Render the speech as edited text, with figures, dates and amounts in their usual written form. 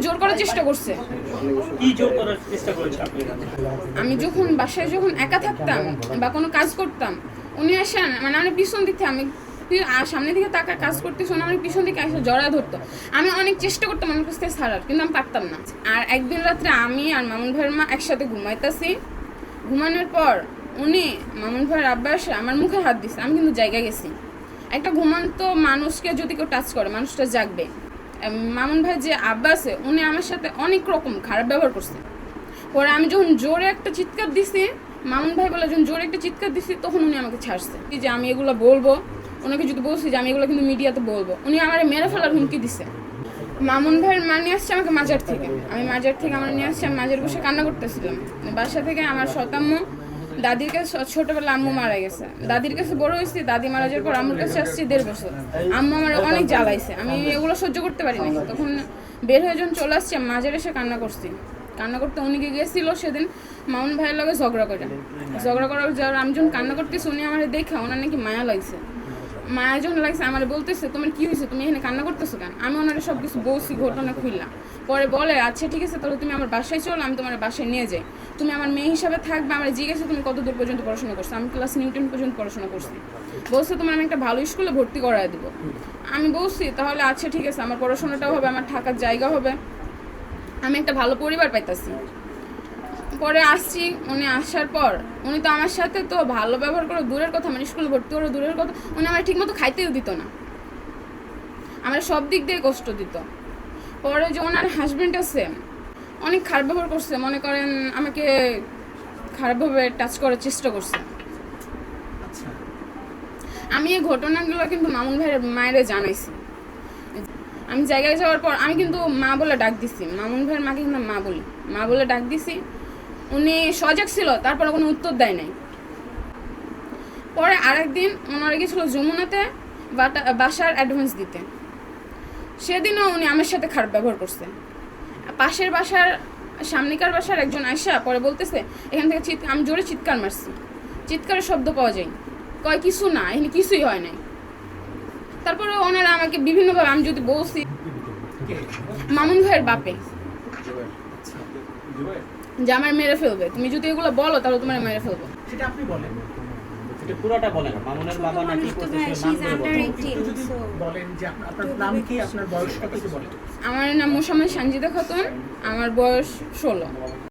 জোর করার চেষ্টা করছে। কি জোর করার চেষ্টা করেছে আপনি? আমি যখন বাসায় যখন একা থাকতাম বা কোনো কাজ করতাম, উনি আসেন মানে আমি পিছন দিক থেকে আমি সামনে দিকে তাকা কাজ করতেছি, উনি আমার পিছন দিকে এসে জড়া ধরতো। আমি অনেক চেষ্টা করতাম আমার কাছ থেকে ছাড়ার, কিন্তু আমি পারতাম না। আর একদিন রাত্রে আমি আর মামুন ভাইয়ের মা একসাথে ঘুমাইতেছি। ঘুমানোর পর উনি মামুন ভাইয়ের আব্বা এসে আমার মুখে হাত দিচ্ছে। আমি কিন্তু জায়গায় গেছি। একটা ঘুমান্ত মানুষকে যদি কেউ টাচ করে মানুষটা জাগবে। মামুন ভাই যে আব্বা আছে উনি আমার সাথে অনেক রকম খারাপ ব্যবহার করছে। পরে আমি যখন জোরে একটা চিৎকার দিছি, মামুন ভাই বলে যখন জোরে একটা চিৎকার দিছি, তখন উনি আমাকে ছাড়ছে যে আমি এগুলো বলবো। ওনাকে যদি বলছি যে আমি এগুলো কিন্তু মিডিয়াতে বলবো, উনি আমার মেরে ফেলার হুমকি দিছে। মামুন ভাইয়ের মা নিয়ে আসছে আমাকে মাজার থেকে। আমি মাজার থেকে আমার নিয়ে আসছি, আমি মাজার বসে কান্না করতেছিলাম। বাসা থেকে আমার শতাম্য দাদির কাছে ছোটবেলা আম্মু মারা গেছে, দাদির কাছে বড় হয়েছি। দাদি মারা যাওয়ার পর আম্মুর কাছে আসছি 1.5 বছর। আম্মু আমার অনেক জ্বালাইছে, আমি এগুলো সহ্য করতে পারিনি। তখন বের হয়ে যখন চলে আসছি মাজার এসে কান্না করছি। কান্না করতে উনি গিয়েছিল সেদিন মামুন ভাইয়ের লগে ঝগড়া করার যাওয়ার আমি যখন কান্না করতেছি, উনি আমার দেখে ওনার নাকি মায়া লাগছে। মায়া যখন লাগছে আমার বলতেছে তোমার কি হয়েছে, তুমি এখানে কান্না করতেছো কেন? আমি ওনারা সব কিছু বলছি, ঘটনা খুললাম। পরে বলে আচ্ছা ঠিক আছে, তাহলে তুমি আমার বাসায় চলো, আমি তোমার বাসায় নিয়ে যাই। তুমি আমার মেয়ে হিসাবে থাকবে। আমার জিজ্ঞেস তুমি কত দূর পর্যন্ত পড়াশোনা করছো? আমি ক্লাস 9 পর্যন্ত পড়াশোনা করছি। বলছে তোমার আমি একটা ভালো স্কুলে ভর্তি করায় দেবো। আমি বলছি তাহলে আচ্ছা ঠিক আছে, আমার পড়াশোনাটাও হবে, আমার থাকার জায়গা হবে, আমি একটা ভালো পরিবার পাইতাছি। পরে আসছি, উনি আসার পর উনি তো আমার সাথে তো ভালো ব্যবহার করে দূরের কথা, মানে স্কুলে ভর্তি করে দূরের কথা, উনি আমার ঠিকমতো খাইতেও দিত না, আমার সব দিক দিয়ে কষ্ট দিত। পরে যে ওনার হাজব্যান্ড আছে অনেক খারাপ ব্যবহার করছে, মনে করেন আমাকে খারাপভাবে টাচ করার চেষ্টা করছে। আমি এই ঘটনাগুলো কিন্তু মামুন ভাইয়ের মায়ের জানাইছি। আমি জায়গায় যাওয়ার পর আমি কিন্তু মা বলে ডাক দিছি, মামুন ভাইয়ের মাকে কিন্তু মা বলে ডাক দিছি। উনি সজাগ ছিল, তারপরে কোনো উত্তর দেয় নাই। পরে আরেকদিন ওনারা গেছিল যমুনাতে বাসার অ্যাডভান্স দিতে। সেদিনও উনি আমার সাথে খারাপ ব্যবহার করছে। পাশের বাসার সামনেকার বাসার একজন আয়সা পরে বলতেছে এখান থেকে আমি জোরে চিৎকার মারছি, চিৎকারের শব্দ পাওয়া যায়, কয় কিছু না, এখানে কিছুই হয় নাই। তারপরে ওনারা আমাকে বিভিন্নভাবে, আমি যদি বলছি মামুন ভাইয়ের বাপে যে আমার মেরে ফেলবে, তুমি যদি এগুলো বলো তাহলে তোমার মেরে ফেলবো। সেটা আপনি বলেন, এটা পুরোটা বলেন। মামুনের বাবা নাকি করতেছে, বলেন যে আপনার নাম কি, আপনার বয়স কত, বলেন। আমার নাম মোসাম্মদ সানজিদা খাতুন, আমার বয়স 16।